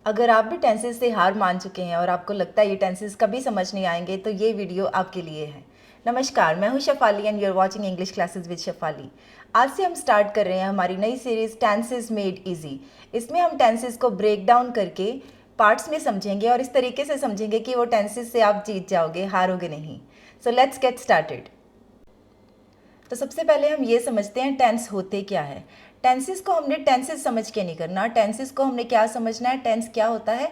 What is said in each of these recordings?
अगर आप भी टेंसेस से हार मान चुके हैं और आपको लगता है ये टेंसेस कभी समझ नहीं आएंगे तो ये वीडियो आपके लिए है। नमस्कार, मैं हूं Shefali and you are watching English classes with Shefali. आज से हम स्टार्ट कर रहे हैं हमारी नई सीरीज टेंसेस मेड इजी। इसमें हम टेंसेस को ब्रेक डाउन करके पार्ट्स में समझेंगे और इस तरीके से समझेंगे कि वो टेंसेस से आप जीत जाओगे, हारोगे नहीं। So let's get started. तो सबसे पहले हम ये समझते हैं टेंस होते क्या है। टेंसेस को हमने टेंसेस समझ के नहीं करना। टेंसेस को हमने क्या समझना है, टेंस क्या होता है,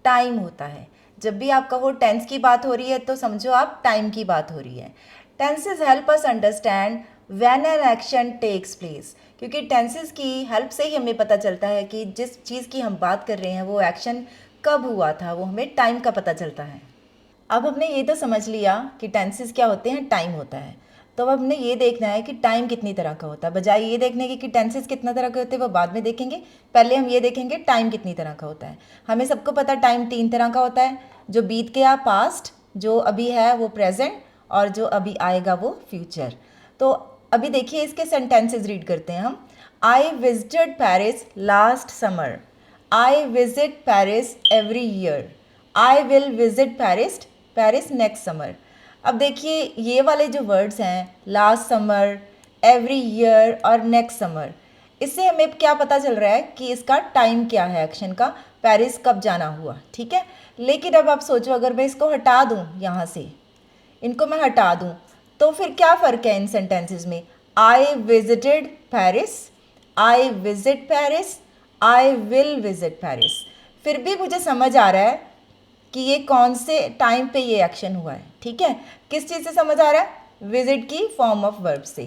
टाइम होता है। जब भी आप कहो टेंस की बात हो रही है तो समझो आप टाइम की बात हो रही है। Tenses help us understand when an action takes place, क्योंकि टेंसेस की हेल्प से ही हमें पता चलता है कि जिस चीज़ की हम बात कर रहे हैं वो एक्शन कब हुआ था, वो हमें टाइम का पता चलता है। अब हमने ये तो समझ लिया कि टेंसेस क्या होते हैं, टाइम होता है। तो अब हमने ये देखना है कि टाइम कितनी तरह का होता है। बजाय ये देखने के कि टेंसेस कितना तरह के होते हैं वो बाद में देखेंगे, पहले हम ये देखेंगे टाइम कितनी तरह का होता है। हमें सबको पता है टाइम 3 तरह का होता है, जो बीत गया पास्ट, जो अभी है वो प्रेजेंट, और जो अभी आएगा वो फ्यूचर। तो अभी देखिए इसके सेंटेंसेस रीड करते हैं हम। I visited Paris last summer. I visit Paris every year. I will visit Paris next summer. अब देखिए ये वाले जो वर्ड्स हैं, लास्ट समर, एवरी ईयर और नेक्स्ट समर, इससे हमें क्या पता चल रहा है कि इसका टाइम क्या है एक्शन का, पेरिस कब जाना हुआ, ठीक है। लेकिन अब आप सोचो अगर मैं इसको हटा दूँ यहाँ से, इनको मैं हटा दूँ, तो फिर क्या फ़र्क है इन सेंटेंसेस में। I visited Paris, I visit Paris, I will visit Paris. फिर भी मुझे समझ आ रहा है कि ये कौन से टाइम पे ये एक्शन हुआ है, ठीक है। किस चीज़ से समझ आ रहा है, विजिट की फॉर्म ऑफ वर्ब से।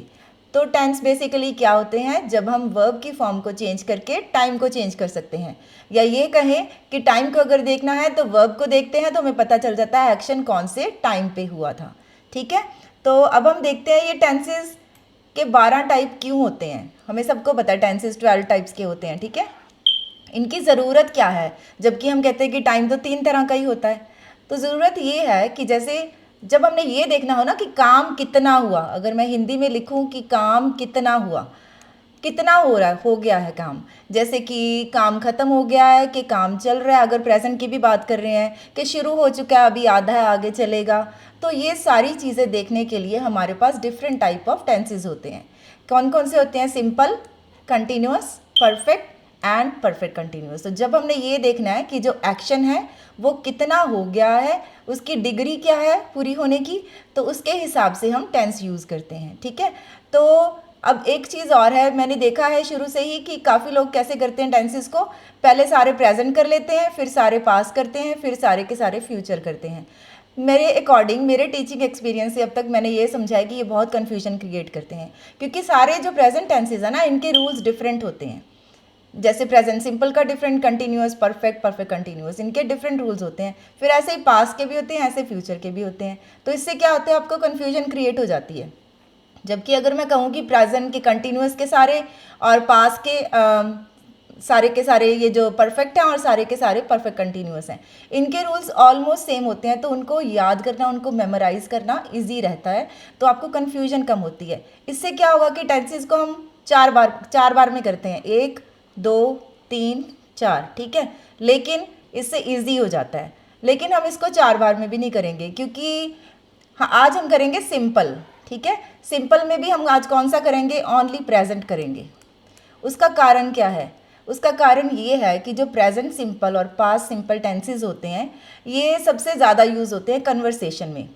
तो टेंस बेसिकली क्या होते हैं, जब हम वर्ब की फॉर्म को चेंज करके टाइम को चेंज कर सकते हैं। या ये कहें कि टाइम को अगर देखना है तो वर्ब को देखते हैं तो हमें पता चल जाता है एक्शन कौन से टाइम पे हुआ था, ठीक है। तो अब हम देखते हैं ये टेंसेस के 12 टाइप क्यों होते हैं। हमें सबको पता है टेंसेस 12 टाइप्स के होते हैं, ठीक है। इनकी ज़रूरत क्या है, जबकि हम कहते हैं कि टाइम तो 3 तरह का ही होता है। तो ज़रूरत ये है कि जैसे जब हमने ये देखना हो ना कि काम कितना हुआ, अगर मैं हिंदी में लिखूं कि काम कितना हुआ, कितना हो रहा है, हो गया है काम, जैसे कि काम ख़त्म हो गया है कि काम चल रहा है, अगर प्रेजेंट की भी बात कर रहे हैं कि शुरू हो चुका है अभी आधा है आगे चलेगा। तो ये सारी चीज़ें देखने के लिए हमारे पास डिफरेंट टाइप ऑफ टेंसेज होते हैं। कौन कौन से होते हैं, simple, continuous, perfect and perfect continuous. तो जब हमने ये देखना है कि जो एक्शन है वो कितना हो गया है, उसकी डिग्री क्या है पूरी होने की, तो उसके हिसाब से हम टेंस यूज़ करते हैं, ठीक है। तो अब एक चीज़ और है, मैंने देखा है शुरू से ही कि काफ़ी लोग कैसे करते हैं टेंसेस को, पहले सारे प्रेजेंट कर लेते हैं, फिर सारे पास करते हैं, फिर सारे के सारे फ्यूचर करते हैं। मेरे अकॉर्डिंग, मेरे टीचिंग एक्सपीरियंस से अब तक मैंने ये समझा है कि ये बहुत कन्फ्यूजन क्रिएट करते हैं, क्योंकि सारे जो प्रेजेंट टेंसेज है ना, इनके रूल्स डिफरेंट होते हैं। जैसे प्रेजेंट सिंपल का different, continuous, perfect, perfect continuous, इनके डिफरेंट रूल्स होते हैं। फिर ऐसे ही पास के भी होते हैं, ऐसे फ्यूचर के भी होते हैं। तो इससे क्या होता है, आपको कन्फ्यूजन क्रिएट हो जाती है। जबकि अगर मैं कहूँ कि प्रेजेंट के कंटिन्यूअस के सारे और पास के सारे के सारे ये जो परफेक्ट हैं और सारे के सारे परफेक्ट कंटिन्यूअस हैं, इनके रूल्स ऑलमोस्ट सेम होते हैं, तो उनको याद करना, उनको मेमोराइज करना इजी रहता है, तो आपको कन्फ्यूजन कम होती है। इससे क्या होगा कि टेंसेस को हम चार बार में करते हैं, 1 2 3 4, ठीक है, लेकिन इससे ईजी हो जाता है। लेकिन हम इसको 4 बार में भी नहीं करेंगे, क्योंकि हाँ आज हम करेंगे सिंपल, ठीक है। सिंपल में भी हम आज कौन सा करेंगे, ओनली प्रेजेंट करेंगे। उसका कारण क्या है, उसका कारण ये है कि जो प्रेजेंट सिंपल और पास्ट सिंपल टेंसेज होते हैं, ये सबसे ज़्यादा यूज़ होते हैं कन्वर्सेशन में।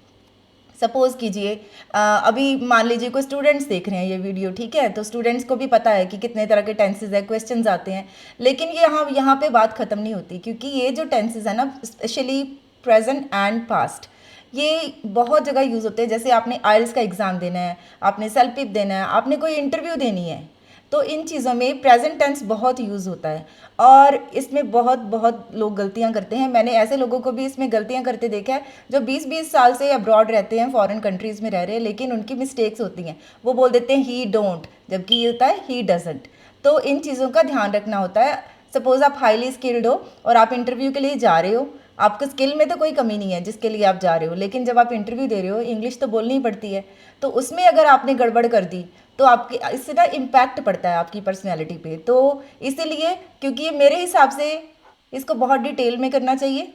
सपोज़ कीजिए अभी मान लीजिए कोई स्टूडेंट्स देख रहे हैं ये वीडियो, ठीक है, तो स्टूडेंट्स को भी पता है कि कितने तरह के टेंसेज है, क्वेश्चंस आते हैं। लेकिन ये यहाँ पे बात ख़त्म नहीं होती, क्योंकि ये जो टेंसेज है ना, स्पेशली प्रेजेंट एंड पास्ट, ये बहुत जगह यूज़ होते हैं। जैसे आपने आइल्स का एग्ज़ाम देना है, आपने सेल्फ पिप देना है, आपने कोई इंटरव्यू देनी है, तो इन चीज़ों में प्रेजेंट टेंस बहुत यूज़ होता है। और इसमें बहुत बहुत लोग गलतियां करते हैं। मैंने ऐसे लोगों को भी इसमें गलतियां करते देखा है जो 20-20 साल से अब्रॉड रहते हैं, फॉरेन कंट्रीज़ में रह रहे हैं, लेकिन उनकी मिस्टेक्स होती हैं। वो बोल देते हैं ही डोंट, जबकि ये होता है ही डजंट। तो इन चीज़ों का ध्यान रखना होता है। सपोज़ आप हाईली स्किल्ड हो और आप इंटरव्यू के लिए जा रहे हो, आपको स्किल में तो कोई कमी नहीं है जिसके लिए आप जा रहे हो, लेकिन जब आप इंटरव्यू दे रहे हो, इंग्लिश तो बोलनी ही पड़ती है। तो उसमें अगर आपने गड़बड़ कर दी तो आपके इससे ना इम्पैक्ट पड़ता है आपकी पर्सनैलिटी पे। तो इसीलिए, क्योंकि ये मेरे हिसाब से इसको बहुत डिटेल में करना चाहिए,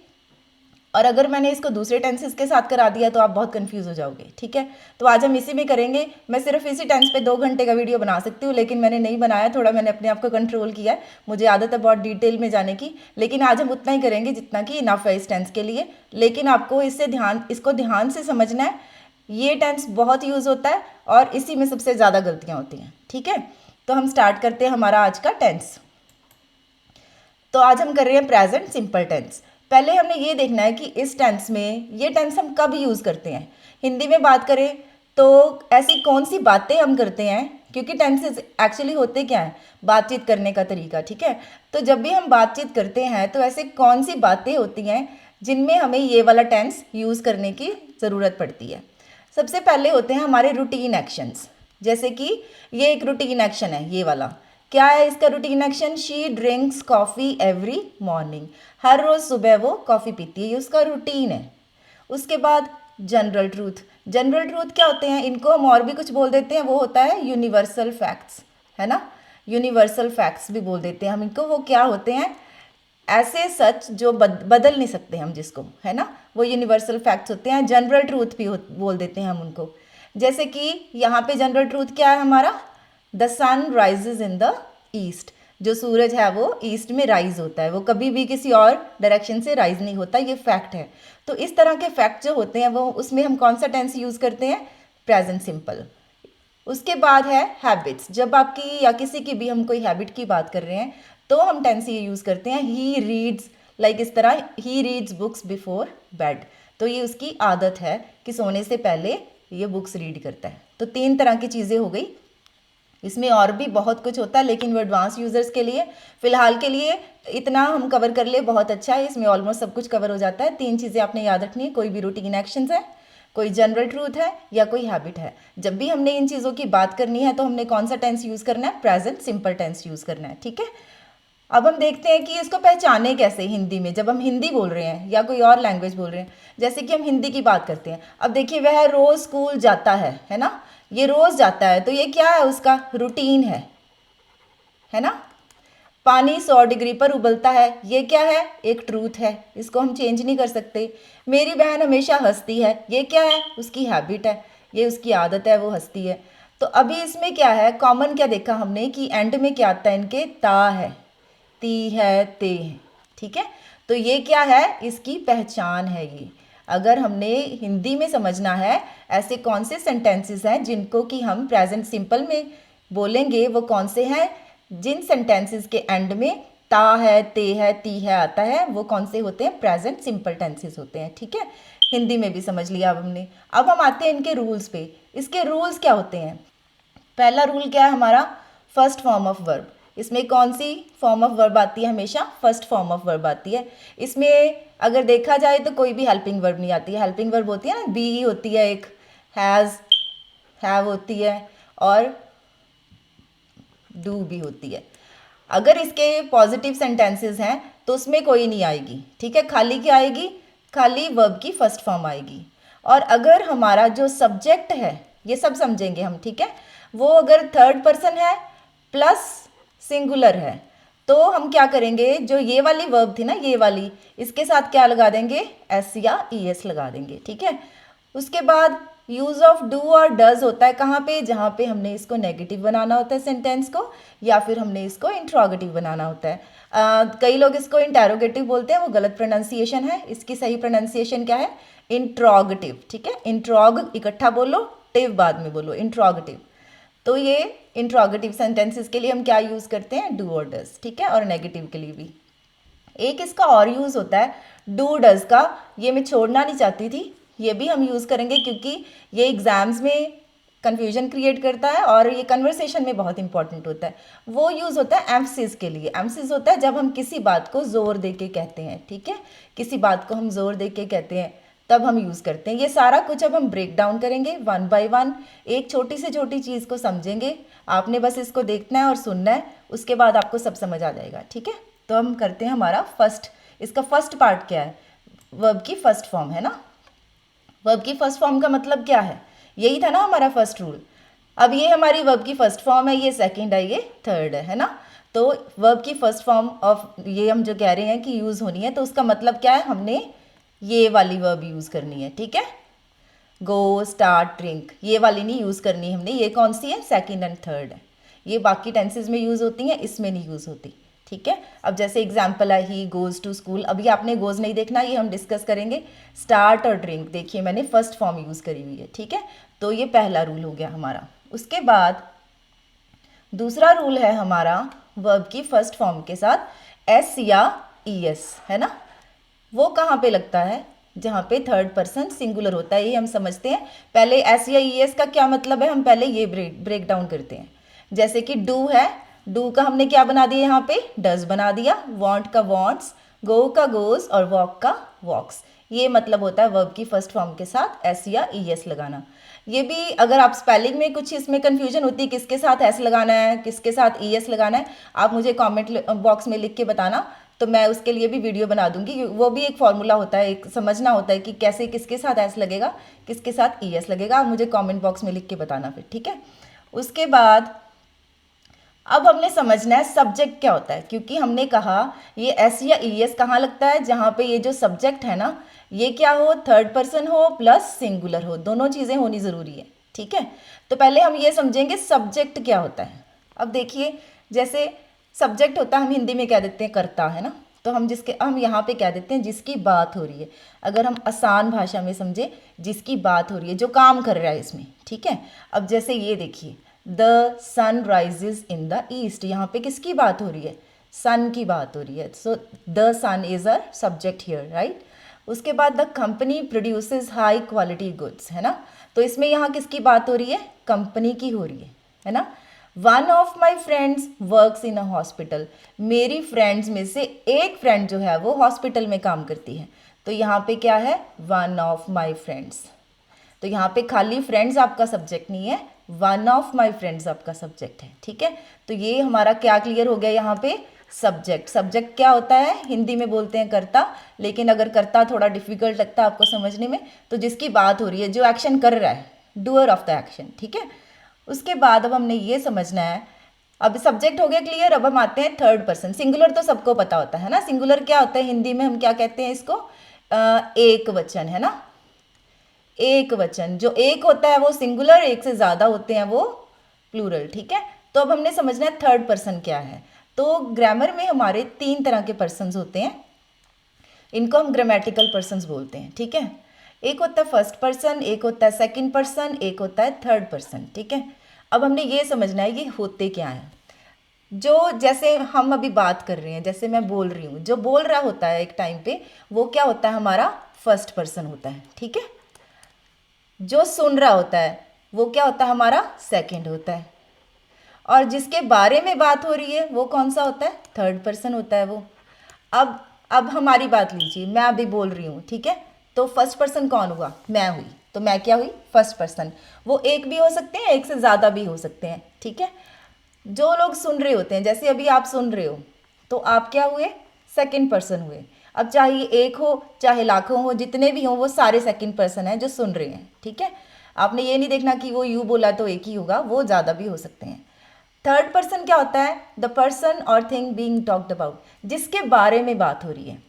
और अगर मैंने इसको दूसरे टेंसेस के साथ करा दिया तो आप बहुत कंफ्यूज हो जाओगे, ठीक है। तो आज हम इसी में करेंगे। मैं सिर्फ इसी टेंस पे 2 घंटे का वीडियो बना सकती हूँ, लेकिन मैंने नहीं बनाया, थोड़ा मैंने अपने आप को कंट्रोल किया है। मुझे आदत है बहुत डिटेल में जाने की, लेकिन आज हम उतना ही करेंगे जितना कि इनफ है इस टेंस के लिए। लेकिन आपको इसको ध्यान से समझना है। ये टेंस बहुत यूज़ होता है और इसी में सबसे ज़्यादा गलतियाँ होती हैं, ठीक है। तो हम स्टार्ट करते हैं हमारा आज का टेंस। तो आज हम कर रहे हैं प्रेजेंट सिंपल टेंस। पहले हमने ये देखना है कि इस टेंस में ये टेंस हम कब यूज़ करते हैं। हिंदी में बात करें तो ऐसी कौन सी बातें हम करते हैं, क्योंकि टेंसेस एक्चुअली होते क्या हैं, बातचीत करने का तरीका, ठीक है। तो जब भी हम बातचीत करते हैं तो ऐसे कौन सी बातें होती हैं जिनमें हमें ये वाला टेंस यूज़ करने की ज़रूरत पड़ती है। सबसे पहले होते हैं हमारे रूटीन एक्शंस, जैसे कि ये एक रूटीन एक्शन है, ये वाला क्या है इसका routine action, she drinks coffee every morning, हर रोज़ सुबह वो कॉफ़ी पीती है, ये उसका रूटीन है। उसके बाद जनरल ट्रूथ। जनरल ट्रूथ क्या होते हैं, इनको हम और भी कुछ बोल देते हैं, वो होता है यूनिवर्सल फैक्ट्स, है ना। यूनिवर्सल फैक्ट्स भी बोल देते हैं हम इनको। वो क्या होते हैं, ऐसे सच जो बदल नहीं सकते हम जिसको, है ना, वो यूनिवर्सल फैक्ट्स होते हैं। जनरल ट्रूथ भी बोल देते हैं हम उनको। जैसे कि यहाँ पे जनरल ट्रूथ क्या है हमारा, the sun rises in the east, जो सूरज है वो ईस्ट में राइज होता है, वो कभी भी किसी और डायरेक्शन से राइज नहीं होता, ये फैक्ट है। तो इस तरह के फैक्ट जो होते हैं वो, उसमें हम कौन सा टेंस यूज़ करते हैं, प्रेजेंट सिंपल। उसके बाद है हैबिट्स। जब आपकी या किसी की भी हम कोई हैबिट की बात कर रहे हैं तो हम टेंस ये यूज़ करते हैं, ही रीड्स, लाइक इस तरह, he reads books before bed. तो ये उसकी आदत है कि सोने से पहले ये बुक्स रीड करता है। तो 3 तरह की चीज़ें हो गई। इसमें और भी बहुत कुछ होता है, लेकिन वो एडवांस यूज़र्स के लिए, फ़िलहाल के लिए इतना हम कवर कर ले बहुत अच्छा है। इसमें ऑलमोस्ट सब कुछ कवर हो जाता है। 3 चीज़ें आपने याद रखनी है, कोई भी रूटीन एक्शंस है, कोई जनरल ट्रूथ है, या कोई हैबिट है। जब भी हमने इन चीज़ों की बात करनी है तो हमने कौन सा टेंस यूज़ करना है, प्रेजेंट सिंपल टेंस यूज़ करना है, ठीक है। अब हम देखते हैं कि इसको पहचाने कैसे हिंदी में, जब हम हिंदी बोल रहे हैं या कोई और लैंग्वेज बोल रहे हैं। जैसे कि हम हिंदी की बात करते हैं, अब देखिए वह रोज़ स्कूल जाता है ना, ये रोज़ जाता है, तो ये क्या है, उसका रूटीन है ना। पानी 100 डिग्री पर उबलता है, ये क्या है, एक ट्रूथ है, इसको हम चेंज नहीं कर सकते। मेरी बहन हमेशा हंसती है, ये क्या है, उसकी हैबिट है, ये उसकी आदत है, वो हंसती है। तो अभी इसमें क्या है, कॉमन क्या देखा हमने कि एंड में क्या आता है इनके, ता है, ती है, ते है, ठीक है। तो ये क्या है, इसकी पहचान है ये। अगर हमने हिंदी में समझना है ऐसे कौन से सेंटेंसेस हैं जिनको कि हम प्रेजेंट सिंपल में बोलेंगे, वो कौन से हैं, जिन सेंटेंसेस के एंड में ता है, ते है, ती है आता है, वो कौन से होते हैं, प्रेजेंट सिंपल टेंसेस होते हैं, ठीक है। हिंदी में भी समझ लिया अब हमने। अब हम आते हैं इनके रूल्स पे। इसके रूल्स क्या होते हैं। पहला रूल क्या है हमारा, फर्स्ट फॉर्म ऑफ वर्ब। इसमें कौन सी फॉर्म ऑफ वर्ब आती है, हमेशा फर्स्ट फॉर्म ऑफ वर्ब आती है। इसमें अगर देखा जाए तो कोई भी हेल्पिंग वर्ब नहीं आती है। हेल्पिंग वर्ब होती है ना, बी ही होती है एक, हैज़, हैव होती है, और डू भी होती है। अगर इसके पॉजिटिव सेंटेंसेस हैं तो उसमें कोई नहीं आएगी, ठीक है। खाली क्या आएगी, खाली वर्ब की फर्स्ट फॉर्म आएगी। और अगर हमारा जो सब्जेक्ट है, ये सब समझेंगे हम, ठीक है, वो अगर थर्ड पर्सन है प्लस सिंगुलर है, तो हम क्या करेंगे, जो ये वाली वर्ब थी ना, ये वाली, इसके साथ क्या लगा देंगे, एस या ई एस लगा देंगे, ठीक है। उसके बाद यूज़ ऑफ डू और डज होता है कहाँ पे, जहाँ पे हमने इसको नेगेटिव बनाना होता है सेंटेंस को, या फिर हमने इसको इंट्रोगेटिव बनाना होता है। कई लोग इसको इंटेरोगेटिव बोलते हैं, वो गलत प्रोनाउंसिएशन है। इसकी सही प्रोनाउंसिएशन क्या है, इंट्रोगेटिव, ठीक है। इंट्रोग इकट्ठा बोलो, टिव बाद में बोलो, इंट्रोगेटिव। तो ये इंट्रोगेटिव सेंटेंसेस के लिए हम क्या यूज़ करते हैं, डू और डज, ठीक है। और नेगेटिव के लिए भी एक इसका और यूज़ होता है डू डज का, ये मैं छोड़ना नहीं चाहती थी, ये भी हम यूज़ करेंगे क्योंकि ये एग्ज़ाम्स में कन्फ्यूजन क्रिएट करता है और ये कन्वर्सेशन में बहुत इंपॉर्टेंट होता है। वो यूज़ होता है एम्फसिस के लिए। एम्फसिस होता है जब हम किसी बात को ज़ोर दे के कहते हैं, ठीक है, किसी बात को हम ज़ोर दे के कहते हैं, तब हम यूज़ करते हैं। ये सारा कुछ अब हम ब्रेक डाउन करेंगे वन बाय वन, एक छोटी से छोटी चीज़ को समझेंगे। आपने बस इसको देखना है और सुनना है, उसके बाद आपको सब समझ आ जाएगा, ठीक है। तो हम करते हैं हमारा फर्स्ट, इसका फर्स्ट पार्ट क्या है, वर्ब की फर्स्ट फॉर्म, है ना। वर्ब की फर्स्ट फॉर्म का मतलब क्या है, यही था ना हमारा फर्स्ट रूल। अब ये हमारी वर्ब की फर्स्ट फॉर्म है, ये सेकंड है, ये थर्ड है ना। तो वर्ब की फर्स्ट फॉर्म ऑफ ये हम जो कह रहे हैं कि यूज़ होनी है, तो उसका मतलब क्या है, हमने ये वाली वर्ब यूज़ करनी है, ठीक है। गो, स्टार्ट, ड्रिंक, ये वाली नहीं यूज़ करनी हमने। ये कौन सी है, सेकंड एंड थर्ड है। ये बाकी टेंसेज में यूज़ होती हैं, इसमें नहीं यूज़ होती, ठीक है। अब जैसे एग्जाम्पल है, ही गोज़ टू स्कूल। अभी आपने गोज़ नहीं देखना, ये हम डिस्कस करेंगे। स्टार्ट और ड्रिंक, देखिए मैंने फर्स्ट फॉर्म यूज़ करी हुई है, ठीक है। तो ये पहला रूल हो गया हमारा। उसके बाद दूसरा रूल है हमारा वर्ब की फर्स्ट फॉर्म के साथ एस या ई एस, है ना। वो कहाँ पे लगता है, जहाँ पे थर्ड पर्सन सिंगुलर होता है, ये हम समझते हैं। पहले एस या ई एस का क्या मतलब है, हम पहले ये ब्रेक डाउन करते हैं। जैसे कि डू है, डू का हमने क्या बना दिया, यहाँ पे डज बना दिया। वांट का वांट्स, गो का गोज और वॉक का वॉक्स। ये मतलब होता है वर्ब की फर्स्ट फॉर्म के साथ एस या ई एस लगाना। ये भी अगर आप स्पेलिंग में कुछ इसमें कंफ्यूजन होती है, किसके साथ एस लगाना है, किसके साथ ई एस लगाना है, आप मुझे कमेंट बॉक्स में लिख के बताना, तो मैं उसके लिए भी वीडियो बना दूंगी। वो भी एक फॉर्मूला होता है, एक समझना होता है कि कैसे किसके साथ एस लगेगा, किसके साथ ई एस लगेगा। आप मुझे कमेंट बॉक्स में लिख के बताना फिर, ठीक है। उसके बाद अब हमने समझना है सब्जेक्ट क्या होता है, क्योंकि हमने कहा ये एस या ई एस कहाँ लगता है, जहाँ पे ये जो सब्जेक्ट है ना, ये क्या हो, थर्ड पर्सन हो प्लस सिंगुलर हो, दोनों चीज़ें होनी ज़रूरी है, ठीक है। तो पहले हम ये समझेंगे सब्जेक्ट क्या होता है। अब देखिए, जैसे सब्जेक्ट होता है, हम हिंदी में कह देते हैं कर्ता, है ना। तो हम यहाँ पे कह देते हैं जिसकी बात हो रही है। अगर हम आसान भाषा में समझे, जिसकी बात हो रही है, जो काम कर रहा है इसमें, ठीक है। अब जैसे ये देखिए, the sun rises in the east, यहाँ पे किसकी बात हो रही है, सन की बात हो रही है। So the sun is a subject here, right. उसके बाद the company produces high quality goods, है ना। तो इसमें यहाँ किसकी बात हो रही है, कंपनी की हो रही है ना। One of my friends works in a hospital, मेरी फ्रेंड्स में से एक फ्रेंड जो है वो हॉस्पिटल में काम करती है। तो यहाँ पे क्या है, वन ऑफ माई फ्रेंड्स। तो यहाँ पे खाली फ्रेंड्स आपका सब्जेक्ट नहीं है, वन ऑफ माई फ्रेंड्स आपका सब्जेक्ट है, ठीक है। तो ये हमारा क्या क्लियर हो गया यहाँ पे, सब्जेक्ट। सब्जेक्ट क्या होता है, हिंदी में बोलते हैं कर्ता, लेकिन अगर कर्ता थोड़ा डिफिकल्ट लगता है आपको समझने में, तो जिसकी बात हो रही है, जो एक्शन कर रहा है, डूअर ऑफ द एक्शन, ठीक है। उसके बाद अब हमने ये समझना है, अब सब्जेक्ट हो गया क्लियर। अब हम आते हैं थर्ड पर्सन। सिंगुलर तो सबको पता होता है ना, सिंगुलर क्या होता है, हिंदी में हम क्या कहते हैं इसको, एक वचन, है ना। एक वचन, जो एक होता है वो सिंगुलर, एक से ज़्यादा होते हैं वो प्लूरल, ठीक है। तो अब हमने समझना है थर्ड पर्सन क्या है। तो ग्रामर में हमारे 3 तरह के पर्सन्स होते हैं, इनको हम ग्रामेटिकल पर्सन्स बोलते हैं, ठीक है। एक होता है फर्स्ट पर्सन, एक होता है सेकंड पर्सन, एक होता है थर्ड पर्सन, ठीक है। अब हमने ये समझना है कि होते क्या हैं। जो जैसे हम अभी बात कर रहे हैं, जैसे मैं बोल रही हूँ, जो बोल रहा होता है एक टाइम पे, वो क्या होता है, हमारा फर्स्ट पर्सन होता है, ठीक है। जो सुन रहा होता है वो क्या होता है, हमारा सेकंड होता है। और जिसके बारे में बात हो रही है वो कौन सा होता है, थर्ड पर्सन होता है वो। अब हमारी बात लीजिए, मैं अभी बोल रही हूँ, ठीक है। तो फर्स्ट पर्सन कौन हुआ, मैं हुई। तो मैं क्या हुई, फर्स्ट पर्सन। वो एक भी हो सकते हैं, एक से ज़्यादा भी हो सकते हैं, ठीक है। जो लोग सुन रहे होते हैं, जैसे अभी आप सुन रहे हो, तो आप क्या हुए, सेकंड पर्सन हुए। अब चाहे ये एक हो चाहे लाखों हो, जितने भी हों, वो सारे सेकंड पर्सन हैं जो सुन रहे हैं, ठीक है। आपने ये नहीं देखना कि वो यू बोला तो एक ही होगा, वो ज़्यादा भी हो सकते हैं। थर्ड पर्सन क्या होता है, द पर्सन और थिंग बीइंग टॉक्ड अबाउट, जिसके बारे में बात हो रही है।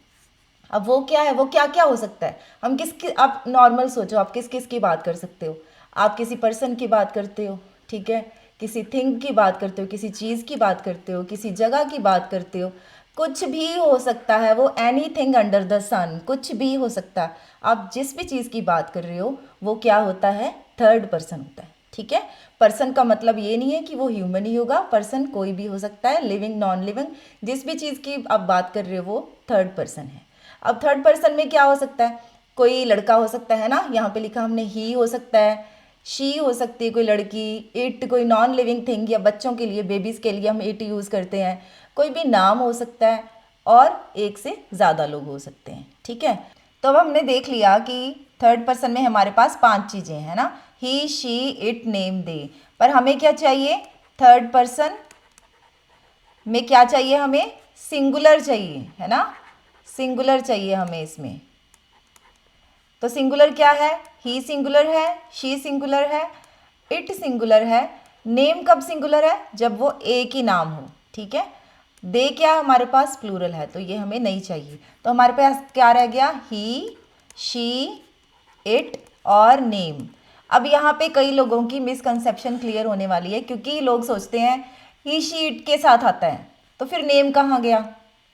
अब वो क्या है, वो क्या क्या हो सकता है, हम किसकी, आप नॉर्मल सोचो, आप किस किस की बात कर सकते हो। आप किसी पर्सन की बात करते हो, ठीक है, किसी थिंग की बात करते हो, किसी चीज़ की बात करते हो, किसी जगह की बात करते हो, कुछ भी हो सकता है वो, एनी थिंग अंडर द सन, कुछ भी हो सकता है। आप जिस भी चीज़ की बात कर रहे हो वो क्या होता है, थर्ड पर्सन होता है, ठीक है। पर्सन का मतलब ये नहीं है कि वो ह्यूमन ही होगा, पर्सन कोई भी हो सकता है, लिविंग नॉन लिविंग, जिस भी चीज़ की आप बात कर रहे हो वो थर्ड पर्सन है। अब थर्ड पर्सन में क्या हो सकता है, कोई लड़का हो सकता है ना, यहाँ पे लिखा हमने ही हो सकता है, शी हो सकती है कोई लड़की, इट कोई नॉन लिविंग थिंग, या बच्चों के लिए, बेबीज़ के लिए हम इट यूज़ करते हैं। कोई भी नाम हो सकता है, और एक से ज़्यादा लोग हो सकते हैं, ठीक है। तो अब हमने देख लिया कि थर्ड पर्सन में हमारे पास 5 चीज़ें हैं ना, ही, शी, इट, नेम, दे। पर हमें क्या चाहिए, थर्ड पर्सन में क्या चाहिए, हमें सिंगुलर चाहिए, है ना, सिंगुलर चाहिए हमें इसमें। तो सिंगुलर क्या है, ही सिंगुलर है, शी सिंगुलर है, इट सिंगुलर है। नेम कब सिंगुलर है, जब वो एक ही नाम हो, ठीक है। दे क्या हमारे पास प्लूरल है, तो ये हमें नहीं चाहिए। तो हमारे पास क्या रह गया, ही, शी, इट और नेम। अब यहाँ पे कई लोगों की मिसकंसेप्शन क्लियर होने वाली है, क्योंकि लोग सोचते हैं ही, शी, इट के साथ आता है तो फिर नेम कहाँ गया,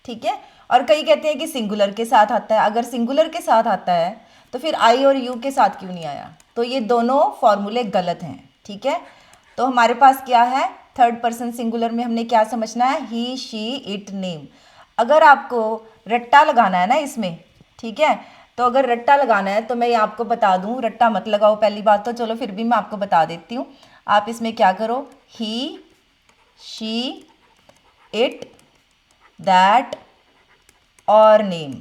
ठीक है। और कई कहते हैं कि सिंगुलर के साथ आता है। अगर सिंगुलर के साथ आता है तो फिर आई और यू के साथ क्यों नहीं आया, तो ये दोनों फॉर्मूले गलत हैं, ठीक है। तो हमारे पास क्या है, थर्ड पर्सन सिंगुलर में हमने क्या समझना है, ही, शी, इट, नेम। अगर आपको रट्टा लगाना है ना इसमें, ठीक है, तो अगर रट्टा लगाना है तो मैं आपको बता दूं, रट्टा मत लगाओ पहली बात तो, चलो फिर भी मैं आपको बता देती हूँ। आप इसमें क्या करो, ही, शी, इट, दैट और नेम,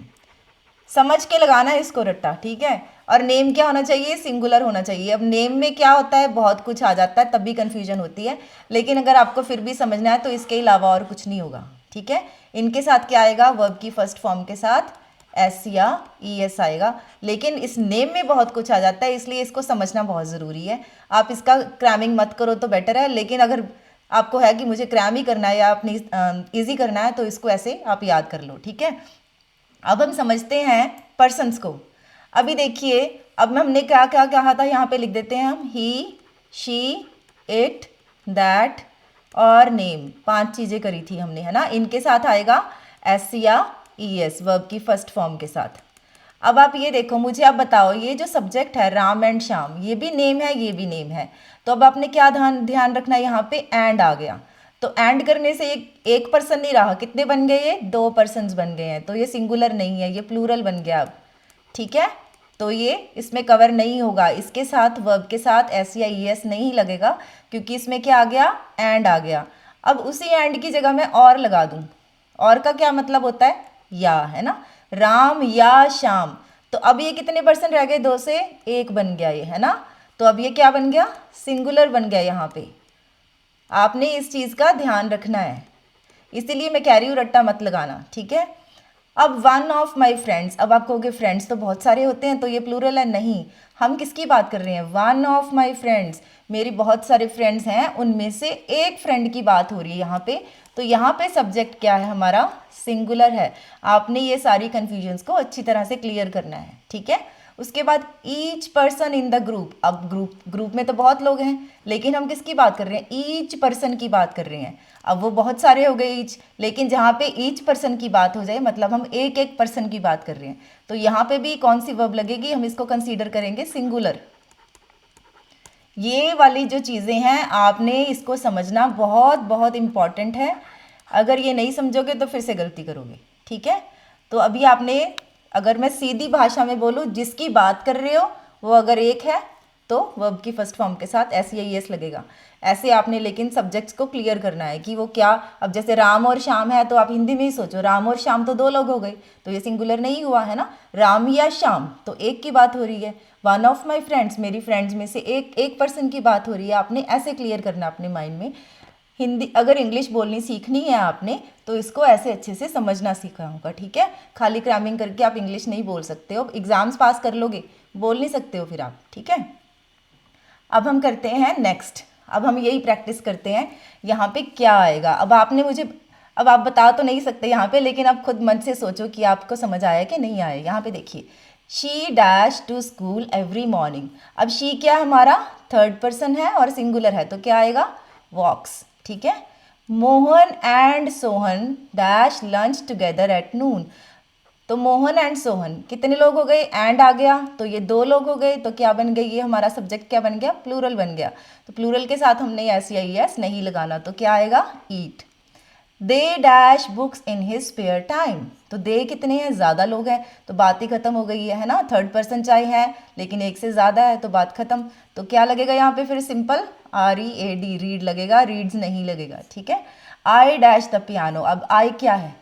समझ के लगाना है इसको रट्टा, ठीक है। और नेम क्या होना चाहिए, सिंगुलर होना चाहिए। अब नेम में क्या होता है, बहुत कुछ आ जाता है, तब भी कन्फ्यूजन होती है, लेकिन अगर आपको फिर भी समझना है तो इसके अलावा और कुछ नहीं होगा, ठीक है। इनके साथ क्या आएगा, वर्ब की फर्स्ट फॉर्म के साथ एस या ई एस आएगा, लेकिन इस नेम में बहुत कुछ आ जाता है, इसलिए इसको समझना बहुत ज़रूरी है। आप इसका क्रैमिंग मत करो तो बेटर है, लेकिन अगर आपको है कि मुझे क्रैम ही करना है या अपनी ईजी करना है तो इसको ऐसे आप याद कर लो, ठीक है। अब हम समझते हैं पर्सन्स को। अभी देखिए, अब हमने क्या क्या कहा था, यहाँ पे लिख देते हैं हम, ही, शी, इट, दैट और नेम, 5 चीज़ें करी थी हमने, है ना। इनके साथ आएगा एस या ई एस, वर्ब की फर्स्ट फॉर्म के साथ। अब आप ये देखो, मुझे आप बताओ, ये जो सब्जेक्ट है राम एंड श्याम, ये भी नेम है, ये भी नेम है, तो अब आपने क्या ध्यान ध्यान रखना है, यहाँ पे एंड आ गया, तो एंड करने से एक पर्सन नहीं रहा, कितने बन गए, ये 2 पर्सन्स बन गए हैं, तो ये सिंगुलर नहीं है, ये प्लूरल बन गया अब, ठीक है। तो ये इसमें कवर नहीं होगा, इसके साथ वर्ब के साथ एस या ई एस नहीं लगेगा, क्योंकि इसमें क्या आ गया, एंड आ गया। अब उसी एंड की जगह मैं और लगा दूं, और का क्या मतलब होता है, या, है ना, राम या श्याम। तो अब ये कितने पर्सन रह गए, 2 से 1 बन गया ये, है ना। तो अब ये क्या बन गया, सिंगुलर बन गया। यहाँ पे आपने इस चीज़ का ध्यान रखना है, इसीलिए मैं कह रही हूँ रट्टा मत लगाना, ठीक है। अब वन ऑफ माई फ्रेंड्स, अब आप कहोगे फ्रेंड्स तो बहुत सारे होते हैं तो ये प्लूरल है, नहीं, हम किसकी बात कर रहे हैं, वन ऑफ माई फ्रेंड्स, मेरी बहुत सारे फ्रेंड्स हैं, उनमें से एक फ्रेंड की बात हो रही है यहाँ पे। तो यहाँ पे सब्जेक्ट क्या है हमारा, सिंगुलर है। आपने ये सारी कन्फ्यूजन्स को अच्छी तरह से क्लियर करना है, ठीक है। उसके बाद each person in the group, अब ग्रुप में तो बहुत लोग हैं, लेकिन हम किसकी बात कर रहे हैं, ईच पर्सन की बात कर रहे हैं। अब वो बहुत सारे हो गए ईच, लेकिन जहाँ पे ईच पर्सन की बात हो जाए मतलब हम एक एक पर्सन की बात कर रहे हैं, तो यहाँ पे भी कौन सी वर्ब लगेगी, हम इसको कंसीडर करेंगे सिंगुलर। ये वाली जो चीज़ें हैं आपने इसको समझना बहुत बहुत इम्पॉर्टेंट है, अगर ये नहीं समझोगे तो फिर से गलती करोगे, ठीक है। तो अभी आपने, अगर मैं सीधी भाषा में बोलूँ, जिसकी बात कर रहे हो वो अगर एक है तो वर्ब की फर्स्ट फॉर्म के साथ एस या ई एस लगेगा। ऐसे आपने लेकिन सब्जेक्ट्स को क्लियर करना है कि वो क्या, अब जैसे राम और श्याम है तो आप हिंदी में ही सोचो, राम और श्याम तो 2 लोग हो गए, तो ये सिंगुलर नहीं हुआ, है ना। राम या श्याम तो एक की बात हो रही है, वन ऑफ माई फ्रेंड्स, मेरी फ्रेंड्स में से एक पर्सन की बात हो रही है। आपने ऐसे क्लियर करना अपने माइंड में। हिंदी, अगर इंग्लिश बोलनी सीखनी है आपने तो इसको ऐसे अच्छे से समझना सीखा होगा, ठीक है। खाली क्रैमिंग करके आप इंग्लिश नहीं बोल सकते हो, एग्जाम्स पास कर लोगे, बोल नहीं सकते हो फिर आप, ठीक है। अब हम करते हैं नेक्स्ट, अब हम यही प्रैक्टिस करते हैं, यहाँ पे क्या आएगा। अब आपने मुझे, अब आप बता तो नहीं सकते यहाँ पे, लेकिन आप खुद मन से सोचो कि आपको समझ आया कि नहीं आया। यहाँ पे देखिए, she dash to school every morning. अब शी क्या हमारा थर्ड पर्सन है और सिंगुलर है, तो क्या आएगा, वॉक्स, ठीक है। Mohan and Sohan dash lunch together at नून। तो मोहन एंड सोहन कितने लोग हो गए, एंड आ गया तो ये 2 लोग हो गए, तो क्या बन गई, ये हमारा सब्जेक्ट क्या बन गया, प्लूरल बन गया। तो प्लूरल के साथ हमने एस या ई एस नहीं लगाना, तो क्या आएगा, eat. They dash books in his spare time. तो दे कितने हैं, ज़्यादा लोग हैं, तो बात ही खत्म हो गई है ना। थर्ड पर्सन चाहे है लेकिन एक से ज़्यादा है तो बात खत्म। तो क्या लगेगा यहाँ पे फिर, simple R E A D, read लगेगा, रीड्स नहीं लगेगा, ठीक है। I dash the piano. अब आई क्या है,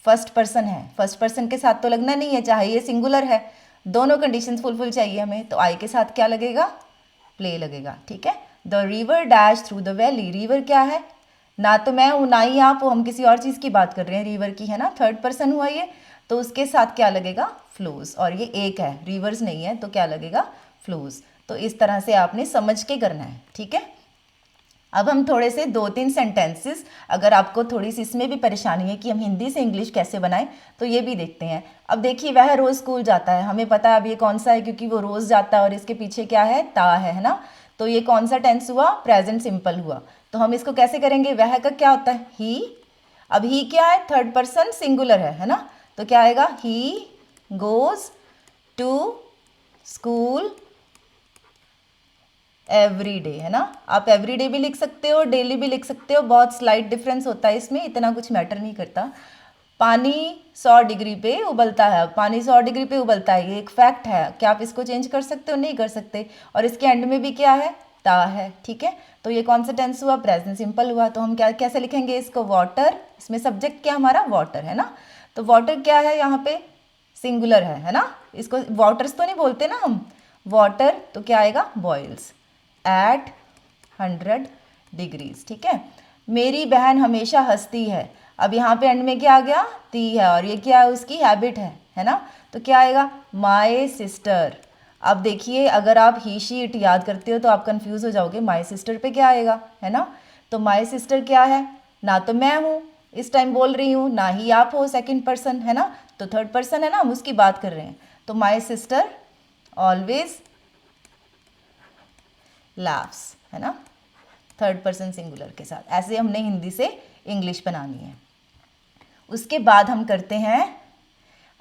फर्स्ट पर्सन है, फर्स्ट पर्सन के साथ तो लगना नहीं है, चाहे ये सिंगुलर है, दोनों कंडीशंस फुलफिल चाहिए हमें, तो आई के साथ क्या लगेगा, प्ले लगेगा, ठीक है। The river dash through the valley. River क्या है, ना तो मैं हूँ ना ही आप हो, हम किसी और चीज़ की बात कर रहे हैं, रिवर की, है ना, थर्ड पर्सन हुआ ये, तो उसके साथ क्या लगेगा, फ्लोज। और ये एक है, रिवर्स नहीं है, तो क्या लगेगा, फ्लोज। तो इस तरह से आपने समझ के करना है, ठीक है। अब हम थोड़े से 2-3 सेंटेंसेस, अगर आपको थोड़ी सी इसमें भी परेशानी है कि हम हिंदी से इंग्लिश कैसे बनाएं, तो ये भी देखते हैं। अब देखिए, वह रोज़ स्कूल जाता है, हमें पता है अब ये कौन सा है, क्योंकि वो रोज़ जाता है और इसके पीछे क्या है, ता है ना। तो ये कौन सा टेंस हुआ, प्रेजेंट सिंपल हुआ। तो हम इसको कैसे करेंगे, वह का क्या होता है, ही। अब ही क्या है, थर्ड पर्सन सिंगुलर है ना। तो क्या आएगा, he goes to school every day, है ना। आप एवरी डे भी लिख सकते हो, डेली भी लिख सकते हो, बहुत स्लाइट डिफरेंस होता है इसमें, इतना कुछ मैटर नहीं करता। पानी 100 डिग्री पे उबलता है, पानी 100 डिग्री पे उबलता है, ये एक फैक्ट है। क्या आप इसको चेंज कर सकते हो, नहीं कर सकते। और इसके एंड में भी क्या है, ता है, ठीक है। तो ये कौन सा टेंस हुआ, प्रेजेंट सिंपल हुआ। तो हम क्या कैसे लिखेंगे इसको, वाटर, इसमें सब्जेक्ट क्या हमारा वाटर है ना। तो वाटर क्या है यहाँ पे, सिंगुलर है ना। इसको वाटर्स तो नहीं बोलते ना हम, वाटर तो क्या आएगा, बॉयल्स एट 100 डिग्रीज, ठीक है। मेरी बहन हमेशा हंसती है। अब यहाँ पे एंड में क्या आ गया, ती है, और ये क्या है, उसकी हैबिट है ना। तो क्या आएगा, माई सिस्टर। अब देखिए, अगर आप ही शी इट याद करते हो तो आप कंफ्यूज हो जाओगे, माई सिस्टर पे क्या आएगा, है ना। तो माई सिस्टर क्या है, ना तो मैं हूँ इस टाइम बोल रही हूँ, ना ही आप हो सेकंड पर्सन, है ना। तो थर्ड पर्सन है ना, हम उसकी बात कर रहे हैं। तो माई सिस्टर ऑलवेज लाफ्स, है ना, थर्ड पर्सन सिंगुलर के साथ। ऐसे हमने हिंदी से इंग्लिश बनानी है। उसके बाद हम करते हैं,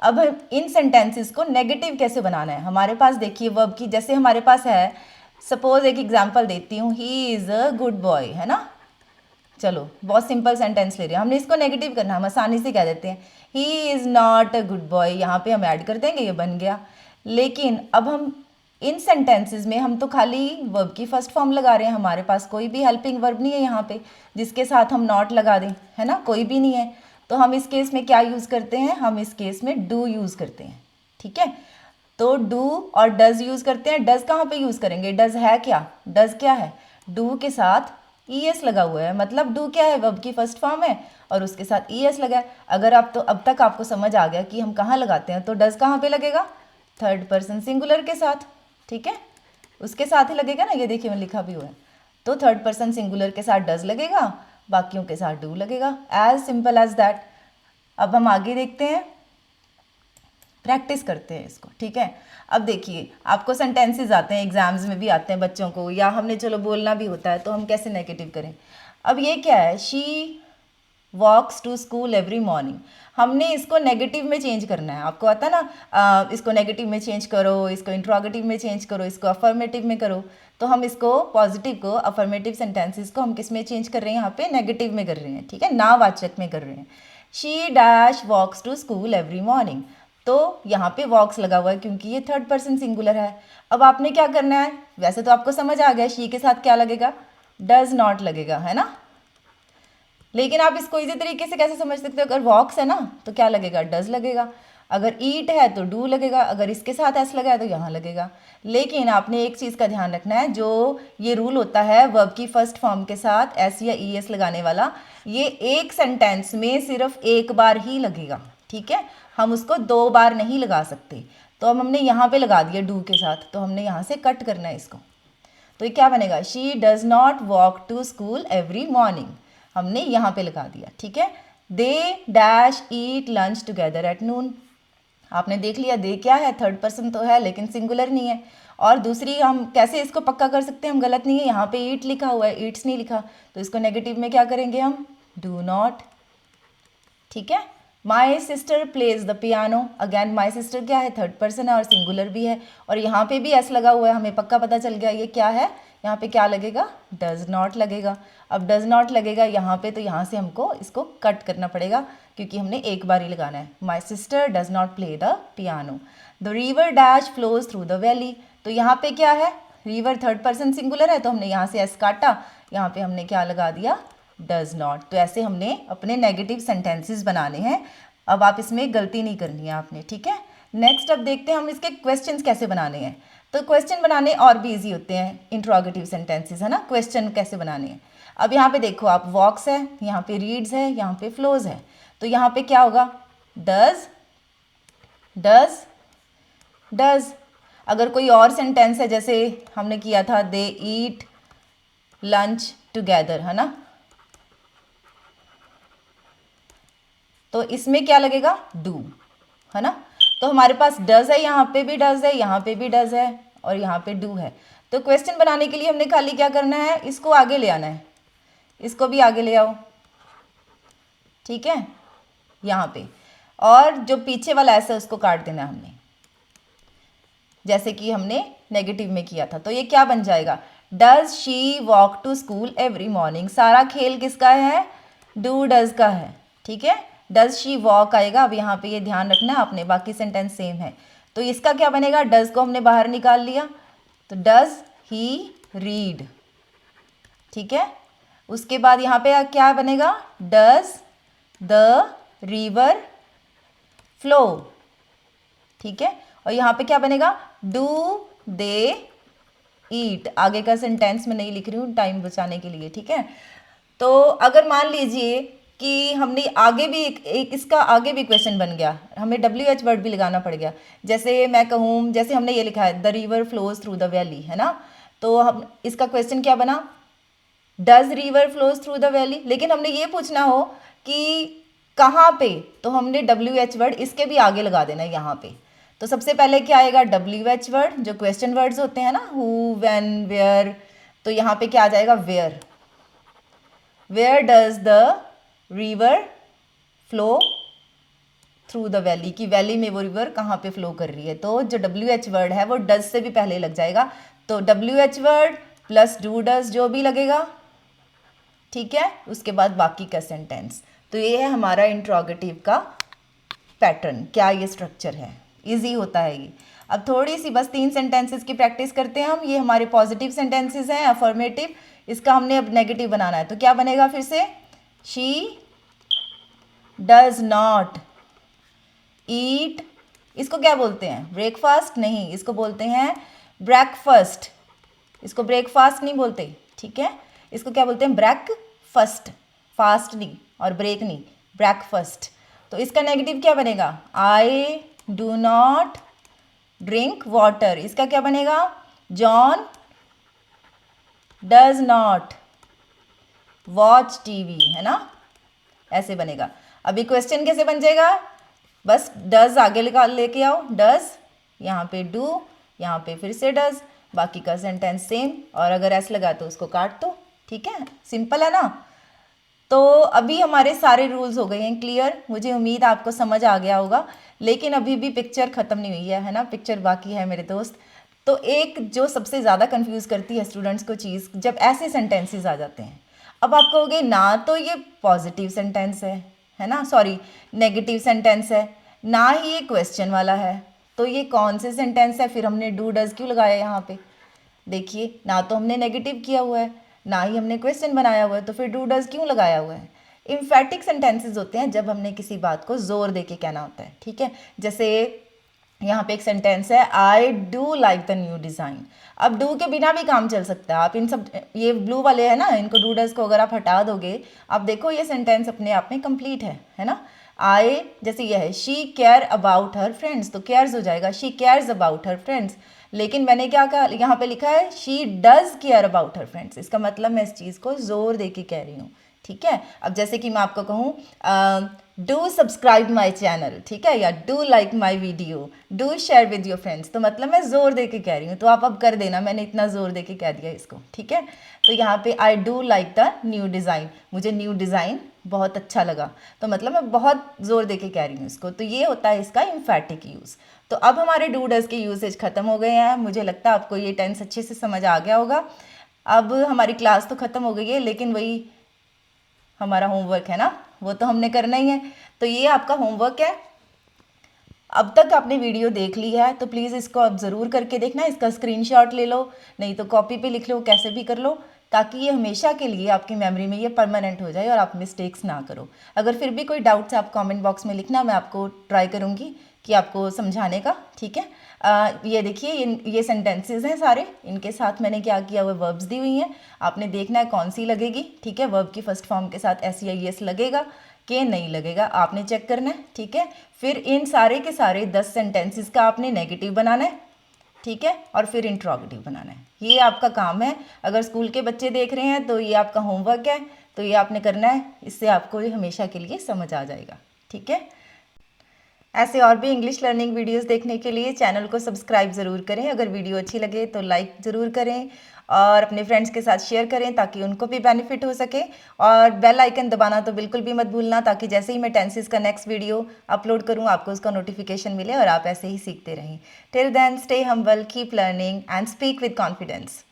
अब हम इन सेंटेंसेस को नेगेटिव कैसे बनाना है। हमारे पास देखिए वर्ब की, जैसे हमारे पास है, सपोज एक एग्जांपल देती हूँ, he is a good boy, है ना। चलो बहुत सिंपल सेंटेंस ले रहे हैं, हमने इसको नेगेटिव करना, हम आसानी से कह देते हैं he is not a good boy, यहाँ पे हम ऐड कर देंगे, ये बन गया। लेकिन अब हम इन सेंटेंसेस में हम तो खाली वर्ब की फर्स्ट फॉर्म लगा रहे हैं, हमारे पास कोई भी हेल्पिंग वर्ब नहीं है यहाँ पे जिसके साथ हम नॉट लगा दें, है ना, कोई भी नहीं है। तो हम इस केस में क्या यूज़ करते हैं, हम इस केस में डू यूज़ करते हैं, ठीक है। तो डू और डज यूज़ करते हैं। डज कहाँ पे यूज़ करेंगे, डज है क्या, डज क्या है, डू के साथ ई एस लगा हुआ है, मतलब डू क्या है, वर्ब की फर्स्ट फॉर्म है और उसके साथ ई एस लगा है। अगर आप तो अब तक आपको समझ आ गया कि हम कहाँ लगाते हैं, तो डज कहाँ पे लगेगा, थर्ड पर्सन सिंगुलर के साथ, ठीक है, उसके साथ ही लगेगा ना। ये देखिए मैं लिखा भी हुआ है, तो थर्ड पर्सन सिंगुलर के साथ डज लगेगा, बाकियों के साथ डू लगेगा, एज सिंपल एज दैट। अब हम आगे देखते हैं, प्रैक्टिस करते हैं इसको, ठीक है। अब देखिए, आपको सेंटेंसेस आते हैं, एग्जाम्स में भी आते हैं बच्चों को, या हमने चलो बोलना भी होता है, तो हम कैसे नेगेटिव करें। अब ये क्या है, she walks to school every morning, हमने इसको नेगेटिव में चेंज करना है। आपको आता है ना, इसको नेगेटिव में चेंज करो, इसको इंट्रोगेटिव में चेंज करो, इसको अफर्मेटिव में करो। तो हम इसको पॉजिटिव को, अफर्मेटिव सेंटेंसेस को हम किस में चेंज कर रहे हैं, यहाँ पे नेगेटिव में कर रहे हैं, ठीक है, नावाचक में कर रहे हैं। She dash walks to school every morning, तो यहाँ पे वॉक्स लगा हुआ है क्योंकि ये थर्ड पर्सन सिंगुलर है। अब आपने क्या करना है, वैसे तो आपको समझ आ गया, शी के साथ क्या लगेगा, डज नॉट लगेगा, है ना। लेकिन आप इसको इसी तरीके से कैसे समझ सकते हो, अगर वॉक्स है ना तो क्या लगेगा, डज लगेगा, अगर ईट है तो डू लगेगा, अगर इसके साथ एस लगा है तो यहाँ लगेगा। लेकिन आपने एक चीज़ का ध्यान रखना है, जो ये रूल होता है वर्ब की फर्स्ट फॉर्म के साथ एस या ई एस लगाने वाला, ये एक सेंटेंस में सिर्फ एक बार ही लगेगा, ठीक है, हम उसको 2 बार नहीं लगा सकते। तो अब हमने यहाँ पे लगा दिया डू के साथ, तो हमने यहाँ से कट करना है इसको। तो ये क्या बनेगा, she does not walk to school every morning, हमने यहाँ पे लगा दिया, ठीक है। They dash eat lunch together at noon, आपने देख लिया, दे क्या है, थर्ड पर्सन तो है लेकिन सिंगुलर नहीं है। और दूसरी, हम कैसे इसको पक्का कर सकते हैं, हम गलत नहीं है, यहाँ पे ईट लिखा हुआ है, ईट्स नहीं लिखा, तो इसको नेगेटिव में क्या करेंगे हम, डू नॉट, ठीक है। My sister plays the piano, again my sister क्या है, थर्ड पर्सन है और सिंगुलर भी है, और यहाँ पे भी एस लगा हुआ है, हमें पक्का पता चल गया ये क्या है, यहाँ पे क्या लगेगा, डज नॉट लगेगा। अब डज नॉट लगेगा यहाँ पे, तो यहाँ से हमको इसको कट करना पड़ेगा क्योंकि हमने एक बार ही लगाना है। My sister does not play the piano, the river dash flows through the valley, तो यहाँ पे क्या है, रिवर थर्ड पर्सन सिंगुलर है, तो हमने यहाँ से एस काटा, यहाँ पे हमने क्या लगा दिया, डज नॉट। तो ऐसे हमने अपने नेगेटिव सेंटेंसेस बनाने हैं। अब आप इसमें गलती नहीं करनी है आपने, ठीक है। नेक्स्ट अब देखते हैं हम इसके क्वेश्चंस कैसे बनाने हैं। तो क्वेश्चन बनाने और भी इजी होते हैं, इंट्रोगेटिव सेंटेंसेस, है ना, क्वेश्चन कैसे बनाने हैं। अब यहाँ पे देखो आप, वॉक्स है, यहाँ पे रीड्स है, यहाँ पे फ्लोज है, तो यहाँ पे क्या होगा, डज डज डज। अगर कोई और सेंटेंस है, जैसे हमने किया था, दे ईट लंच टुगेदर, है ना। तो इसमें क्या लगेगा, डू, है ना। तो हमारे पास डज है, यहाँ पे भी डज है, यहाँ पे भी डज है और यहाँ पे डू है। तो क्वेश्चन बनाने के लिए हमने खाली क्या करना है, इसको आगे ले आना है, इसको भी आगे ले आओ, ठीक है, यहाँ पे। और जो पीछे वाला ऐसा उसको काट देना है हमने, जैसे कि हमने नेगेटिव में किया था। तो ये क्या बन जाएगा, does she walk to school every morning. सारा खेल किसका है, डू डज का है, ठीक है। डज शी वॉक आएगा। अब यहाँ पे ये ध्यान रखना है आपने, बाकी सेंटेंस सेम है। तो इसका क्या बनेगा, डज को हमने बाहर निकाल लिया, तो डज ही रीड, ठीक है। उसके बाद यहाँ पे क्या बनेगा, डज द रिवर फ्लो, ठीक है। और यहाँ पे क्या बनेगा, डू दे ईट। आगे का सेंटेंस मैं नहीं लिख रही हूँ टाइम बचाने के लिए, ठीक है। तो अगर मान लीजिए कि हमने आगे भी एक इसका आगे भी क्वेश्चन बन गया, हमें WH वर्ड भी लगाना पड़ गया। जैसे मैं कहूँ, जैसे हमने ये लिखा है the river flows through the valley, है ना। तो हम इसका क्वेश्चन क्या बना, does river flows through the valley. लेकिन हमने ये पूछना हो कि कहाँ पे, तो हमने WH वर्ड इसके भी आगे लगा देना है यहाँ पे। तो सबसे पहले क्या आएगा, WH वर्ड, जो क्वेश्चन वर्ड्स होते हैं ना, हु, व्हेन, वेयर। तो यहाँ पे क्या आ जाएगा, where. Where does the river flow through the valley, की वैली में वो रिवर कहाँ पे फ्लो कर रही है। तो जो WH वर्ड है वो डज से भी पहले लग जाएगा। तो WH word plus do does जो भी लगेगा, ठीक है। उसके बाद बाकी का सेंटेंस। तो ये है हमारा इंट्रोगेटिव का पैटर्न। क्या ये स्ट्रक्चर है, इजी होता है ये। अब थोड़ी सी बस 3 सेंटेंसेस की प्रैक्टिस करते हैं हम। ये हमारे पॉजिटिव सेंटेंसेस हैं, अफर्मेटिव। इसका हमने अब नेगेटिव बनाना है। तो क्या बनेगा फिर से, शी डज नॉट ईट। इसको क्या बोलते हैं, ब्रेकफास्ट नहीं, इसको बोलते हैं ब्रेकफास्ट। इसको ब्रेकफास्ट नहीं बोलते, ठीक है। इसको क्या बोलते हैं, ब्रेकफास्ट, फास्ट नहीं और ब्रेक नहीं, ब्रेकफास्ट। तो इसका नेगेटिव क्या बनेगा, I do not drink water. इसका क्या बनेगा, John does not watch TV, है ना, ऐसे बनेगा। अभी क्वेश्चन कैसे बन जाएगा, बस डज आगे लेके आओ, डज, यहाँ पे डू, यहाँ पे फिर से डज, बाकी का सेंटेंस सेम। और अगर ऐसे लगा तो उसको काट दो, ठीक है, सिंपल है ना। तो अभी हमारे सारे रूल्स हो गए हैं क्लियर। मुझे उम्मीद आपको समझ आ गया होगा। लेकिन अभी भी पिक्चर ख़त्म नहीं हुई है ना, पिक्चर बाकी है मेरे दोस्त। तो एक जो सबसे ज़्यादा कंफ्यूज करती है स्टूडेंट्स को चीज़, जब ऐसे सेंटेंसेस आ जाते हैं। अब आप कहोगे ना तो ये पॉजिटिव सेंटेंस है ना, सॉरी नेगेटिव सेंटेंस है, ना ही ये क्वेश्चन वाला है, तो ये कौन से सेंटेंस है, फिर हमने डू डज क्यों लगाया यहाँ पे। देखिए, ना तो हमने नेगेटिव किया हुआ है, ना ही हमने क्वेश्चन बनाया हुआ है, तो फिर डू डज क्यों लगाया हुआ है। इम्फेटिक सेंटेंसेस होते हैं जब हमने किसी बात को जोर दे के कहना होता है, ठीक है। जैसे यहाँ पे एक सेंटेंस है, I do like the new design. अब डू के बिना भी काम चल सकता है। आप इन सब, ये ब्लू वाले हैं ना, इनको डू डज को अगर आप हटा दोगे, आप देखो ये सेंटेंस अपने आप में कंप्लीट है ना। आई, जैसे ये है, she care about her friends, तो केयर्स हो जाएगा, she cares about her friends. लेकिन मैंने क्या कहा, यहाँ पे लिखा है she does care about her friends. इसका मतलब मैं इस चीज़ को जोर दे के कह रही हूँ, ठीक है। अब जैसे कि मैं आपको कहूँ डू सब्सक्राइब माई चैनल, ठीक है, या do like my video, do share with your friends, तो मतलब मैं जोर दे के कह रही हूँ। तो आप अब कर देना, मैंने इतना जोर दे के कह दिया इसको, ठीक है। तो यहाँ पे I do like the new design, मुझे न्यू डिज़ाइन बहुत अच्छा लगा, तो मतलब मैं बहुत ज़ोर दे के कह रही हूँ इसको। तो ये होता है इसका इम्फेटिक यूज़। तो अब हमारे डू डज के यूसेज ख़त्म हो गए हैं। मुझे लगता है आपको ये टेंस अच्छे से समझ आ गया होगा। अब हमारी क्लास तो ख़त्म हो गई है, लेकिन वही हमारा होमवर्क है ना, वो तो हमने करना ही है। तो ये आपका होमवर्क है। अब तक आपने वीडियो देख ली है तो प्लीज़ इसको आप ज़रूर करके देखना, इसका स्क्रीनशॉट ले लो, नहीं तो कॉपी पे लिख लो, कैसे भी कर लो, ताकि ये हमेशा के लिए आपकी मेमोरी में ये परमानेंट हो जाए और आप मिस्टेक्स ना करो। अगर फिर भी कोई डाउट्स है आप कमेंट बॉक्स में लिखना, मैं आपको ट्राई करूँगी कि आपको समझाने का, ठीक है। ये देखिए, ये सेंटेंसेस हैं सारे, इनके साथ मैंने क्या किया हुआ, वर्ब्स दी हुई हैं, आपने देखना है कौन सी लगेगी, ठीक है। वर्ब की फर्स्ट फॉर्म के साथ एस या एस लगेगा कि नहीं लगेगा, आपने चेक करना है, ठीक है। फिर इन सारे के सारे 10 सेंटेंसेस का आपने नेगेटिव बनाना है, ठीक है, और फिर इंट्रोगेटिव बनाना है। ये आपका काम है। अगर स्कूल के बच्चे देख रहे हैं तो ये आपका होमवर्क है, तो ये आपने करना है। इससे आपको ये हमेशा के लिए समझ आ जाएगा। ठीक है, ऐसे और भी इंग्लिश लर्निंग वीडियोस देखने के लिए चैनल को सब्सक्राइब ज़रूर करें। अगर वीडियो अच्छी लगे तो लाइक ज़रूर करें और अपने फ्रेंड्स के साथ शेयर करें ताकि उनको भी बेनिफिट हो सके। और बेल आइकन दबाना तो बिल्कुल भी मत भूलना, ताकि जैसे ही मैं टेंसेस का नेक्स्ट वीडियो अपलोड करूं आपको उसका नोटिफिकेशन मिले और आप ऐसे ही सीखते रहें। Till then, stay humble, keep learning and speak with confidence.